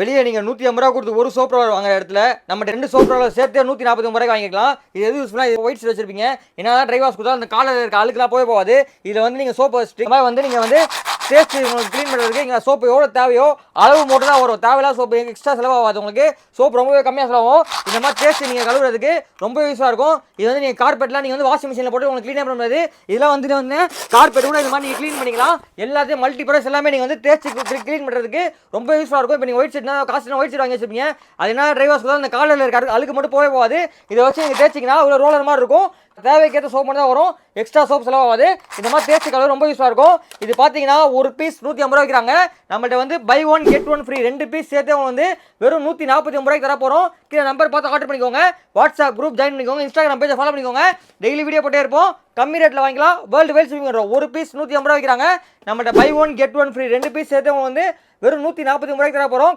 வெளியே நீங்கள் 150 ரூபா கொடுத்து ஒரு சோப் ரவர் வாங்குற இடத்துல நம்மகிட்ட 2 சோப் ரவர் சேர்த்து 149 ரூபாய்க்கு வாங்கிக்கலாம். இது எது யூஸ்ஃபுல்லாக இது ஒயிட் ஷீட் வச்சிருப்பீங்க. என்னதான் ட்ரை வாஷ் கொடுத்தா அந்த காலில் இருக்க அழுக்குலாம் போகாது. இதில் வந்து நீங்கள் சோப்பு வச்சுட்டு இந்த மாதிரி வந்து நீங்கள் வந்து டேஸ்ட் உங்களுக்கு க்ளீன் பண்ணுறதுக்கு இங்கே சோப்பு எவ்வளோ தேவையோ அளவு மட்டும் தான் வரும். தேவையில்லாத சோப்பு எக்ஸ்ட்ரா செலவாகாது. உங்களுக்கு சோப்பு ரொம்பவே கம்மியாக செலவாகும். இந்த மாதிரி டேஸ்ட் நீங்கள் கழுவுறதுக்கு ரொம்ப யூஸாக இருக்கும். இது வந்து நீங்கள் கார்பெட்லாம் நீங்கள் வந்து வாஷிங் மிஷினில் போட்டு உங்களுக்கு க்ளீன் பண்ண முடியாது. இதெல்லாம் வந்து கார்பெட் கூட இந்த மாதிரி நீங்கள் க்ளீன் பண்ணிக்கலாம். எல்லாத்தையும் மல்டி பர்பஸ் எல்லாமே நீங்கள் வந்து டேஸ்ட் க்ளீன் பண்ணுறதுக்கு ரொம்ப யூஸ்ஃபுல்லாக இருக்கும். இப்போ நீங்கள் ஒயிட் ஷீட்னா காசு ஒயிட் ஷீட் வாங்கி வச்சிருப்பீங்க. அது என்ன ட்ரை வாஷ் அந்த காலில் இருக்க அழுக்கு மட்டும் போகாது. இதை வச்சு நீங்கள் தேய்ச்சிங்கன்னா ஒரு ரோலர் மாதிரி இருக்கும். தேவைக்கேற்ற சோப் மட்டும் தான் வரும். எக்ஸ்ட்ரா சோப் செலவாகாது. இந்த மாதிரி தேய்ச்சி கலர் ரொம்ப யூஸ்ஃபுல்லாக இருக்கும். இது பார்த்தீங்கன்னா ஒரு பீஸ் 150 ரூபா வைக்கிறாங்க. நம்மள்ட்ட வந்து buy one get one free 2 piece சேர்த்து வந்து வெறும் 149 ரூபாய்க்கு தர போகிறோம். கீழே நம்பர் பார்த்து ஆர்டர் பண்ணிக்கோங்க. வாட்ஸ்அப் குரூப் ஜாயின் பண்ணிக்கோங்க. இன்ஸ்டாகிராம் பேஜை ஃபாலோ பண்ணிக்கோங்க. டெய்லி வீடியோ போட்டே இருப்போம். கம்மி ரேட்டில் வாங்கிக்கலாம். வேர்ல்டு வைட் ஷிப்பிங் பண்ணுறோம். ஒரு பீஸ் 150 ரூபா வைக்கிறாங்க. நம்மள்ட்ட buy one get one free 2 piece சேர்த்து வந்து வெறும் 149 ரூபாய்க்கு தர போகிறோம்.